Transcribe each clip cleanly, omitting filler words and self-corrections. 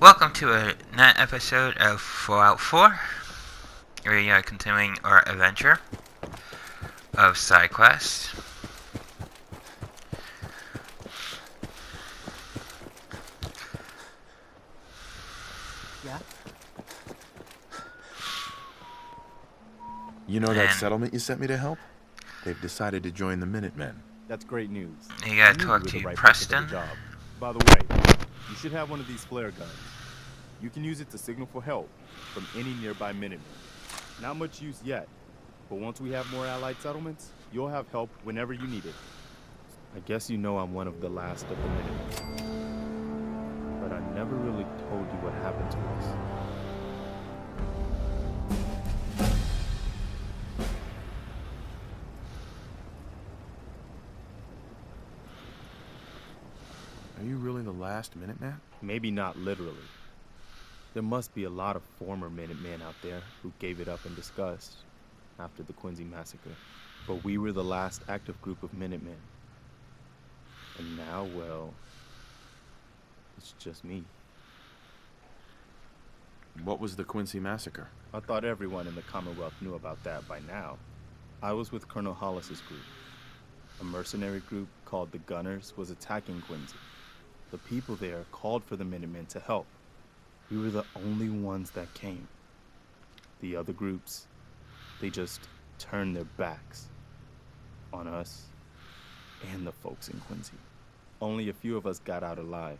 Welcome to another episode of Fallout 4. We are continuing our adventure of side quests. Yeah? You know that And- settlement you sent me to help? They've decided to join the Minutemen. That's great news. You gotta I knew talk were to the right person Preston. for the job. By the way, you should have one of these flare guns. You can use it to signal for help from any nearby Minutemen. Not much use yet, but once we have more allied settlements, you'll have help whenever you need it. I guess you know I'm one of the last of the Minutemen. But I never really told you what happened to us. Are you really the last Minuteman? Maybe not literally. There must be a lot of former Minutemen out there who gave it up in disgust after the Quincy massacre. But we were the last active group of Minutemen. And now, well, it's just me. What was the Quincy massacre? I thought everyone in the Commonwealth knew about that by now. I was with Colonel Hollis's group. A mercenary group called the Gunners was attacking Quincy. The people there called for the Minutemen to help. We were the only ones that came. The other groups, they just turned their backs on us and the folks in Quincy. Only a few of us got out alive.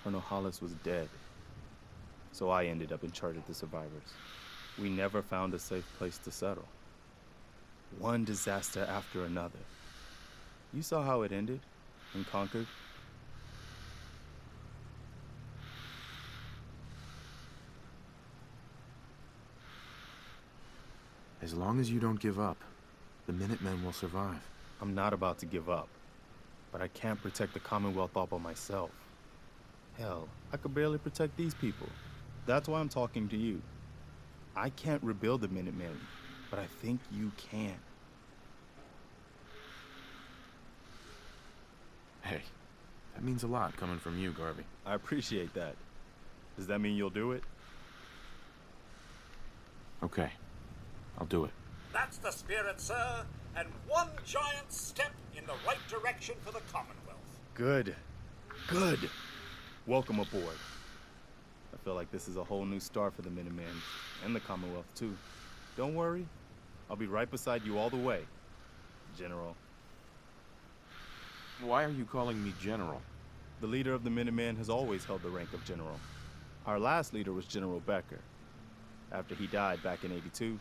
Colonel Hollis was dead, so I ended up in charge of the survivors. We never found a safe place to settle. One disaster after another. You saw how it ended in Concord? As long as you don't give up, the Minutemen will survive. I'm not about to give up, but I can't protect the Commonwealth all by myself. Hell, I could barely protect these people. That's why I'm talking to you. I can't rebuild the Minutemen, but I think you can. Hey, that means a lot coming from you, Garvey. I appreciate that. Does that mean you'll do it? Okay, I'll do it. That's the spirit, sir, and one giant step in the right direction for the Commonwealth. Good. Good. Welcome aboard. I feel like this is a whole new start for the Minutemen, and the Commonwealth too. Don't worry, I'll be right beside you all the way, General. Why are you calling me General? The leader of the Minutemen has always held the rank of General. Our last leader was General Becker. After he died back in '82,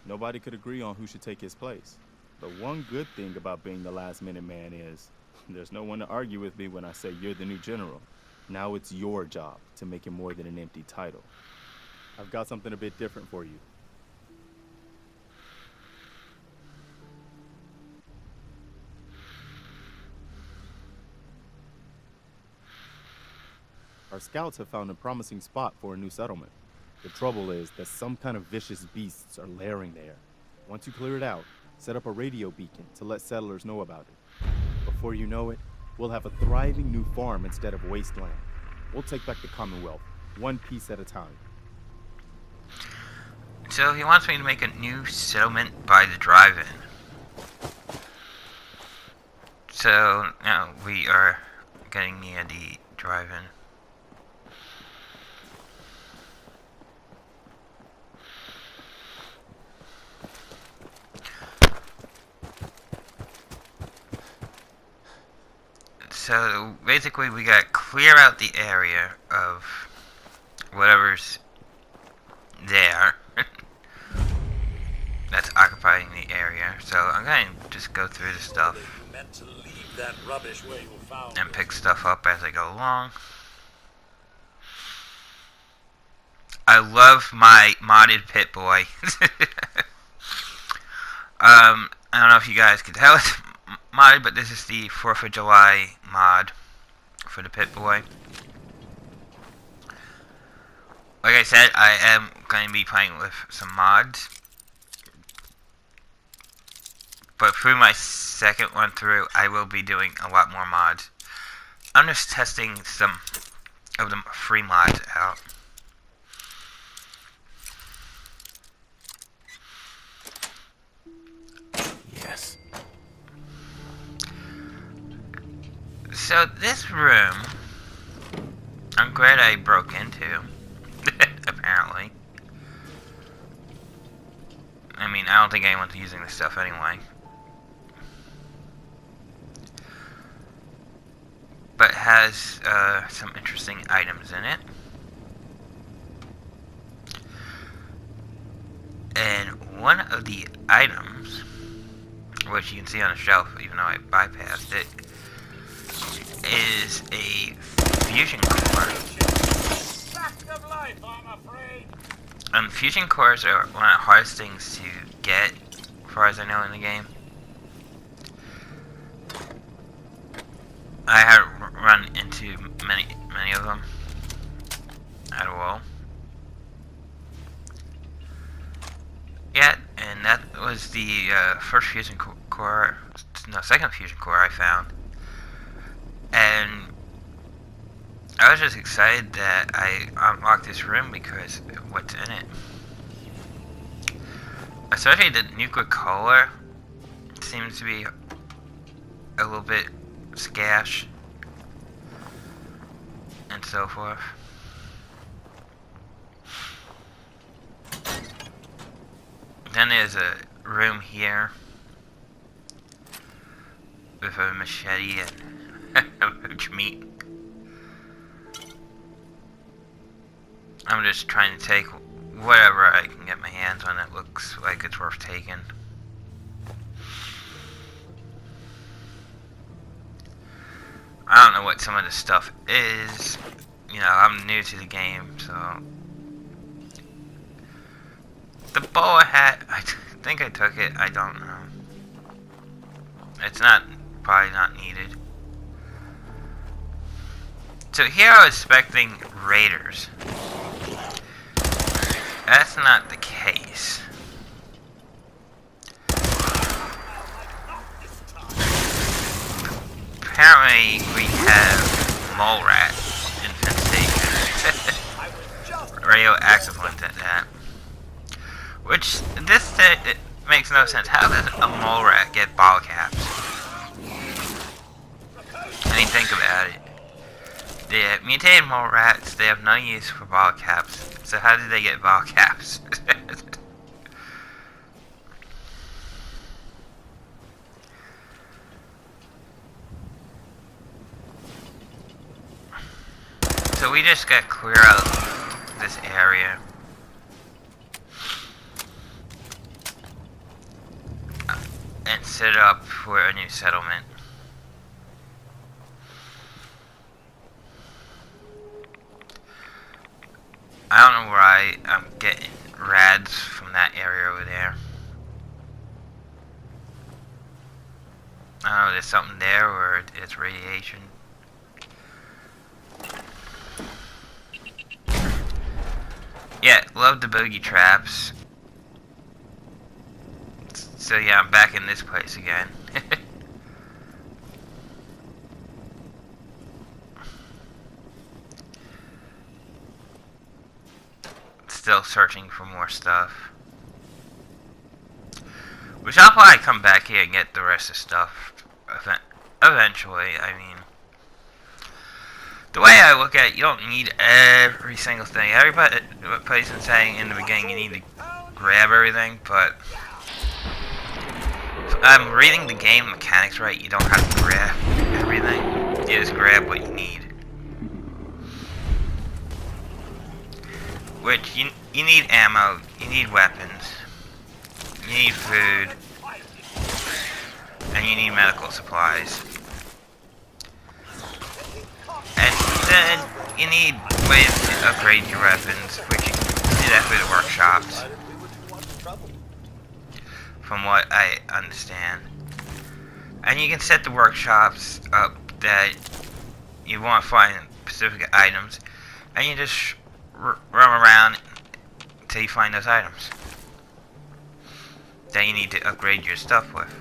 nobody could agree on who should take his place. The one good thing about being the last Minuteman is there's no one to argue with me when I say you're the new general. Now it's your job to make it more than an empty title. I've got something a bit different for you. Our scouts have found a promising spot for a new settlement. The trouble is that some kind of vicious beasts are lairing there. Once you clear it out, set up a radio beacon to let settlers know about it. Before you know it, we'll have a thriving new farm instead of wasteland. We'll take back the Commonwealth, one piece at a time. So he wants me to make a new settlement by the drive-in. So now we are getting near the drive-in. So basically we gotta clear out the area of whatever's there that's occupying the area. So I'm gonna just go through the stuff You meant to leave that rubbish where you found and it. pick stuff up as I go along. I love my modded Pit Boy. I don't know if you guys can tell it's modded, but this is the 4th of July mod for the Pit Boy. Like I said, I am going to be playing with some mods. But through my second one through, I will be doing a lot more mods. I'm just testing some of the free mods out. Yes. So this room, I'm glad I broke into. Apparently. I mean, I don't think anyone's using this stuff anyway. But it has some interesting items in it. And one of the items, which you can see on the shelf, even though I bypassed it, is a fusion core. Fact of life, I'm afraid. Fusion cores are one of the hardest things to get, as far as I know, in the game. I haven't run into many of them at all yet, and that was the first fusion core, no, second fusion core I found, and I was just excited that I unlocked this room because of what's in it. Especially the Nuka-Cola seems to be a little bit scarce and so forth. Then there's a room here with a machete and a bunch of meat. I'm just trying to take whatever I can get my hands on that looks like it's worth taking. I don't know what some of this stuff is. You know, I'm new to the game, so... The boa hat, I think I took it, I don't know. It's probably not needed. So here I was expecting raiders. That's not the case. Apparently we have mole rat infestation. Radioactive ones at that. Which, it makes no sense. How does a mole rat get ball caps? I mean, think about it. The mutated mole rats, they have no use for ball caps. So how did they get ball caps? So we just gotta clear out this area. And set up for a new settlement. I don't know why I'm getting rads from that area over there. I don't know, there's something there or it's radiation. Yeah, love the boogie traps. So yeah, I'm back in this place again. Still searching for more stuff. Which I'll probably come back here and get the rest of the stuff eventually. I mean, the way I look at it, you don't need every single thing. Everybody's been saying in the beginning you need to grab everything, but if I'm reading the game mechanics right, you don't have to grab everything. You just grab what you need. Which, you need ammo, you need weapons, you need food, and you need medical supplies. And then you need ways to upgrade your weapons, which you can do that through the workshops, from what I understand. And you can set the workshops up that you want to find specific items, and you just run around until you find those items that you need to upgrade your stuff with.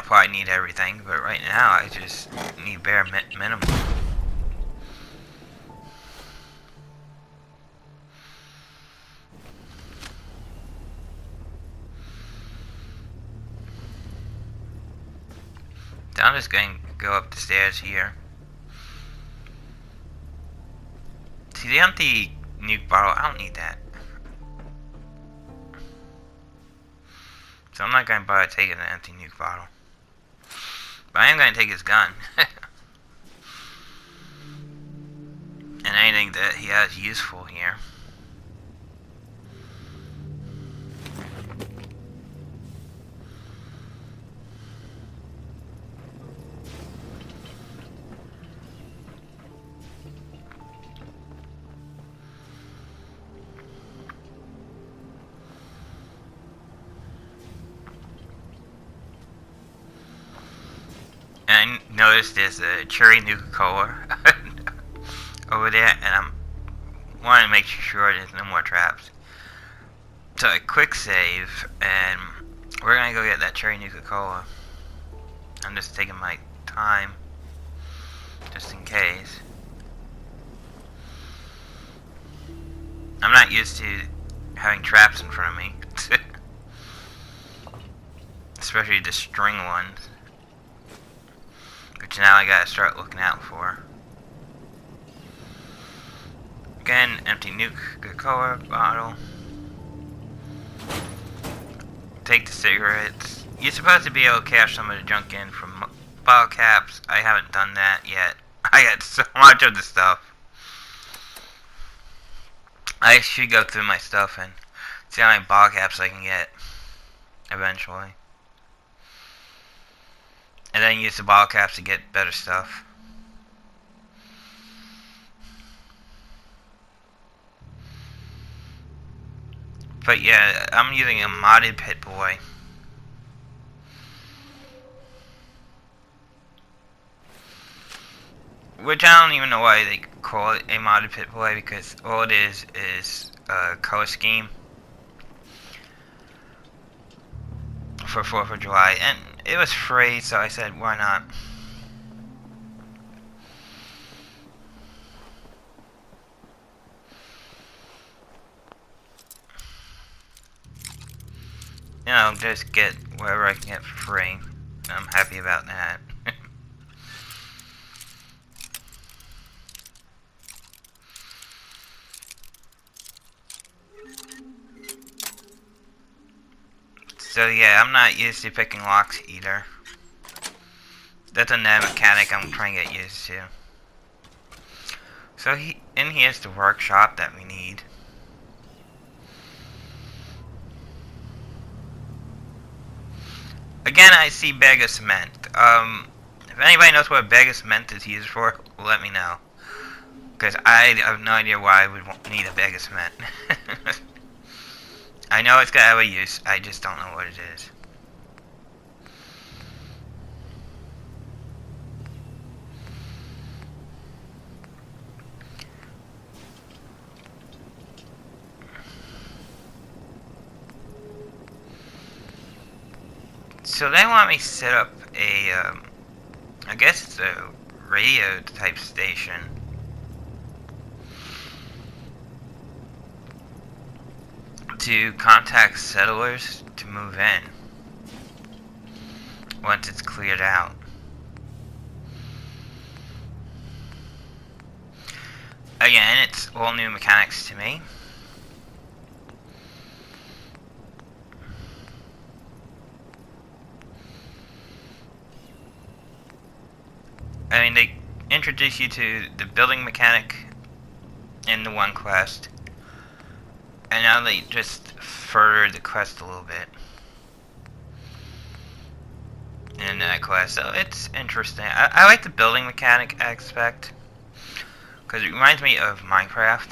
I'll probably need everything, but right now I just need bare minimum. So I'm just going to go up the stairs here. See, the empty nuke bottle, I don't need that. So I'm not going to bother taking the empty nuke bottle. But I am going to take his gun. And anything that he has useful here. And I noticed there's a cherry Nuka-Cola over there, and I'm wanting to make sure there's no more traps. So a quick save, and we're gonna go get that cherry Nuka-Cola. I'm just taking my time, just in case. I'm not used to having traps in front of me, especially the string ones. Which now I gotta start looking out for. Again, empty Nuka-Cola bottle. Take the cigarettes. You're supposed to be able to cash some of the junk in from bottle caps. I haven't done that yet. I got so much of the stuff. I should go through my stuff and see how many bottle caps I can get eventually. And then use the bottle caps to get better stuff. But yeah, I'm using a modded Pit Boy. Which I don't even know why they call it a modded Pit Boy, because all it is a color scheme for 4th of July. And it was free, so I said, why not? You know, just get whatever I can get for free. I'm happy about that. So yeah, I'm not used to picking locks either. That's a new mechanic I'm trying to get used to. So in here's the workshop that we need. Again, I see bag of cement. If anybody knows what a bag of cement is used for, let me know. Because I have no idea why I would need a bag of cement. I know it's got a use, I just don't know what it is. So they want me to set up a, I guess it's a radio type station. To contact settlers to move in once it's cleared out. Again, it's all new mechanics to me. I mean, they introduce you to the building mechanic in the one quest. And now they just further the quest a little bit in that quest, so it's interesting. I like the building mechanic aspect because it reminds me of Minecraft,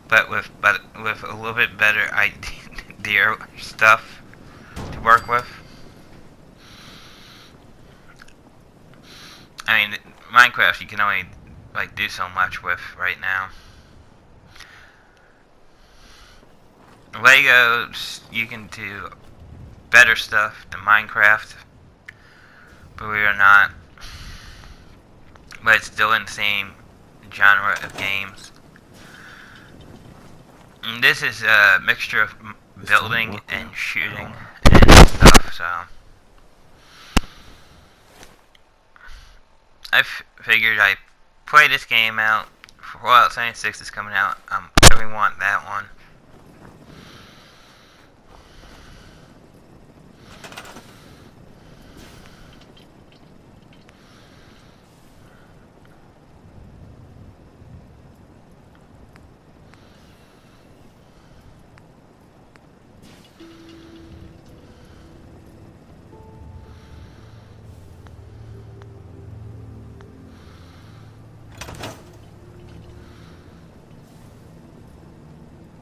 but with a little bit better idea stuff to work with. I mean, Minecraft you can only like do so much with right now. Legos, you can do better stuff than Minecraft, believe it or not. But it's still in the same genre of games. And this is a mixture of building and shooting and stuff, so I figured I'd play this game out. Fallout 76 is coming out. I really want that one.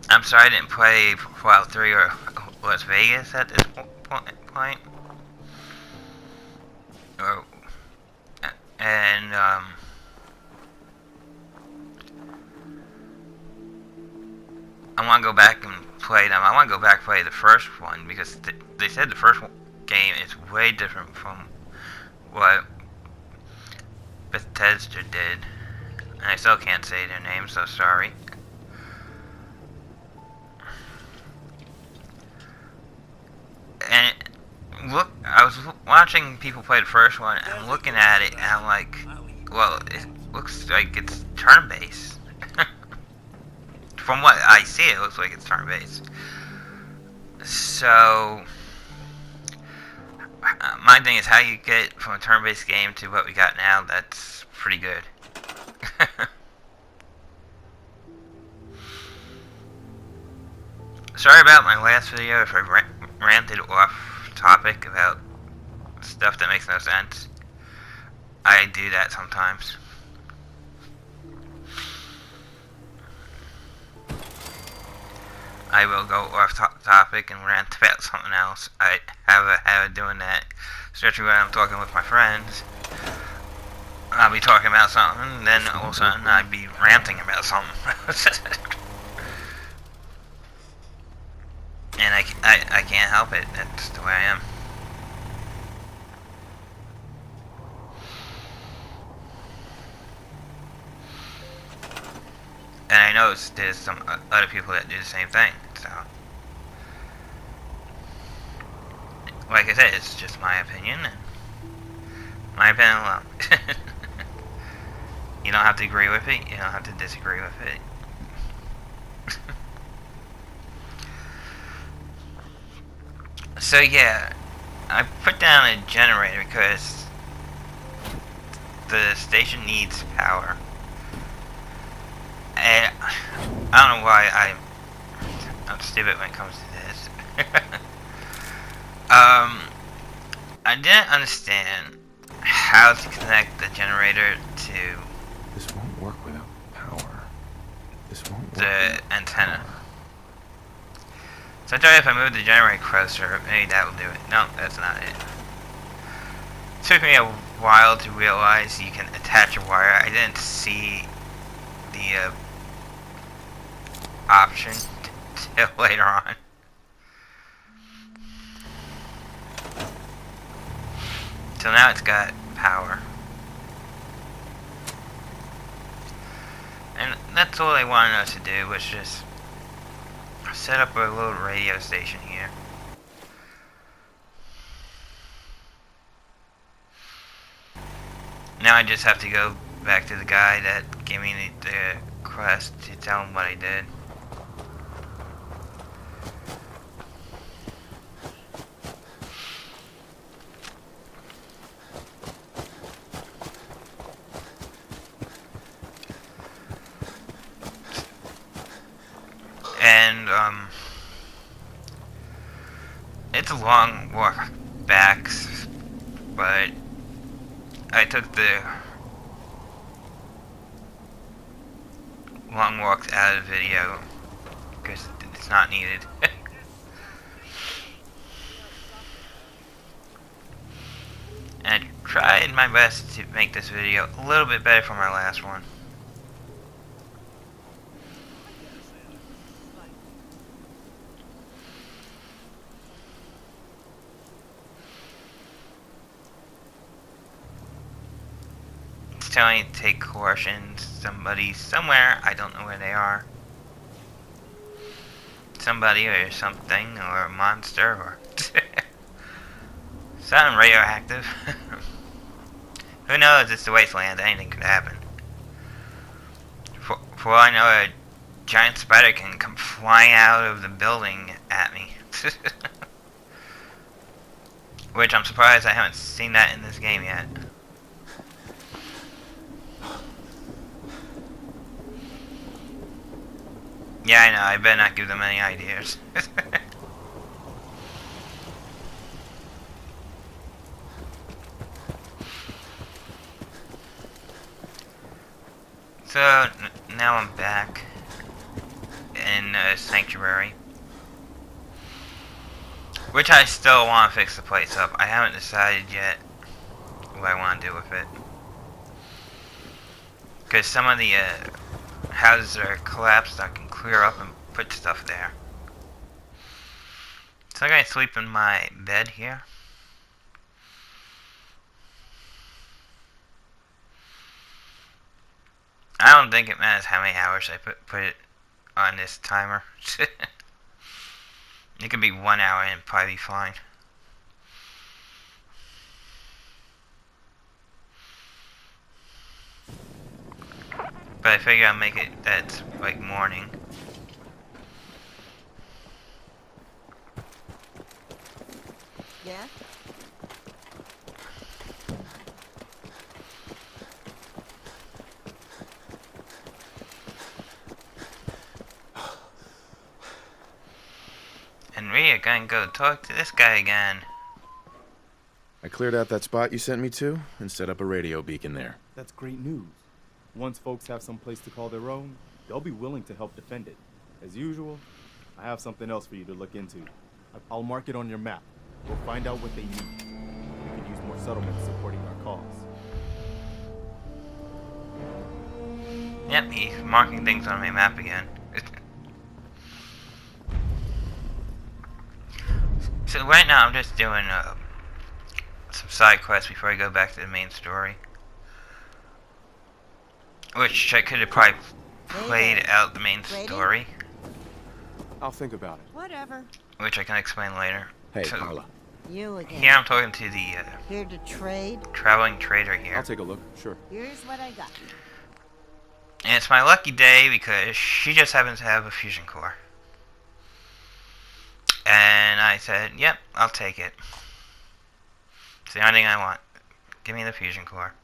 I'm sorry I didn't play Fallout 3 or Las Vegas at this point. And, I want to go back and play them. I want to go back and play the first one because they said the first game is way different from what Bethesda did. And I still can't say their name, so sorry. And look, I was watching people play the first one, and I'm looking at it, and I'm like, well, it looks like it's turn-based. From what I see, it looks like it's turn-based. So, my thing is how you get from a turn-based game to what we got now. That's pretty good. Sorry about my last video if I ranted off topic about stuff that makes no sense. I do that sometimes. I will go off topic and rant about something else. I have a habit of doing that, especially when I'm talking with my friends. I'll be talking about something, and then all of a sudden I'd be ranting about something. And I can't help it. That's the way I am. And I know there's some other people that do the same thing, so. Like I said, it's just my opinion, and my opinion alone. You don't have to agree with it, you don't have to disagree with it. So yeah, I put down a generator because the station needs power. And I don't know why I'm stupid when it comes to this. I didn't understand how to connect the generator to This won't work without power. This won't work the without antenna. power. So I thought if I move the generator closer, maybe that will do it. No, that's not it. It took me a while to realize you can attach a wire. I didn't see the option till later on. So now it's got power. And that's all they wanted us to do, was just set up a little radio station here. Now I just have to go back to the guy that gave me the quest to tell him what I did. And, it's a long walk back, but I took the long walks out of the video because it's not needed. And I tried my best to make this video a little bit better from my last one. It's telling you to take caution. Somebody somewhere, I don't know where they are. Somebody or something or a monster or something radioactive. Who knows? It's the wasteland. Anything could happen. For all I know, a giant spider can come flying out of the building at me. Which I'm surprised I haven't seen that in this game yet. Yeah, I know. I better not give them any ideas. So, now I'm back in Sanctuary. Which I still want to fix the place up. I haven't decided yet what I want to do with it. Because some of the houses are collapsed, I can clear up and put stuff there. So I'm going to sleep in my bed here. I don't think it matters how many hours I put it on this timer. It could be 1 hour and it'd probably be fine. But I figure I'll make it that's like morning. Yeah? And we're gonna go talk to this guy again. I cleared out that spot you sent me to and set up a radio beacon there. That's great news. Once folks have some place to call their own, they'll be willing to help defend it. As usual, I have something else for you to look into. I'll mark it on your map. We'll find out what they need. We could use more settlements supporting our cause. Yep, he's marking things on my map again. So right now I'm just doing some side quests before I go back to the main story. Which I could have probably played out the main story. I'll think about it. Whatever. Which I can explain later. Hey, So, Carla. You again. here I'm talking to the Here to trade. traveling trader here. I'll take a look, sure. Here's what I got. And it's my lucky day because she just happens to have a fusion core. And I said, yep, I'll take it. It's the only thing I want. Give me the fusion core.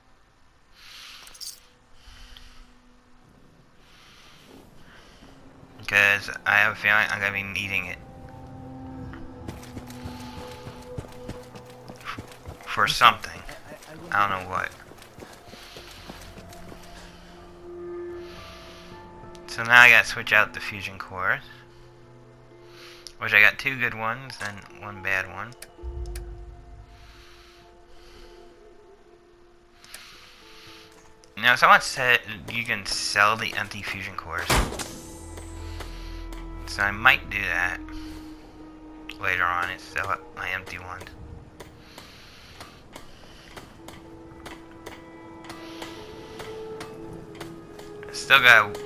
Because I have a feeling I'm going to be needing it. For something. I don't know what. So now I got to switch out the fusion cores. Which I got 2 good ones and 1 bad one. Now someone said you can sell the empty fusion cores. So I might do that later on and sell up my empty ones. Still gotta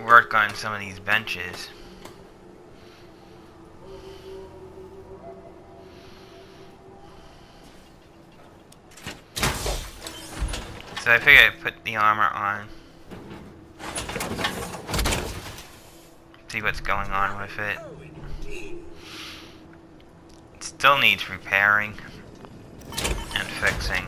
work on some of these benches. So I figured I'd put the armor on. See what's going on with it. It still needs repairing and fixing.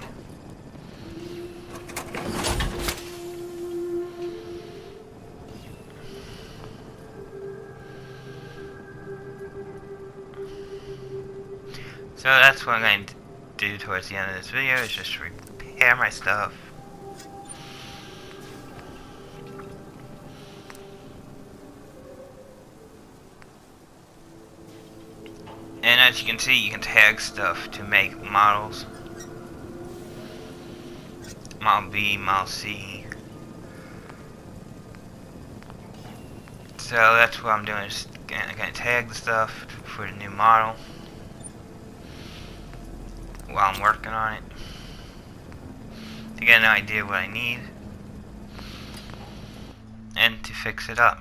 So that's what I'm going to do towards the end of this video, is just repair my stuff. And as you can see, you can tag stuff to make models. Model B, Model C. So that's what I'm doing, is I'm going to tag the stuff for the new model while I'm working on it. to get an idea of what I need and to fix it up.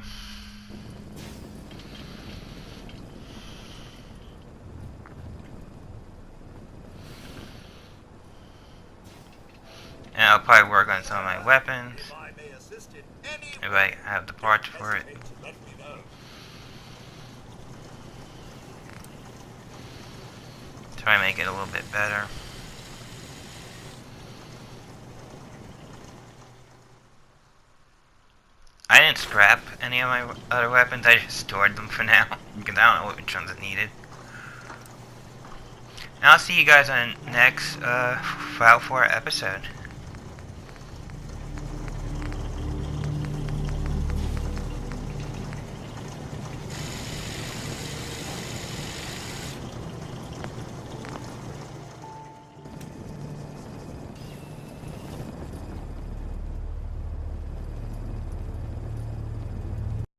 And I'll probably work on some of my weapons If I may assist in any if way, I have the parts for it. hesitate to let me know. Try and make it a little bit better. I didn't scrap any of my other weapons, I just stored them for now, because I don't know which ones I needed. And I'll see you guys on next Fallout 4 episode.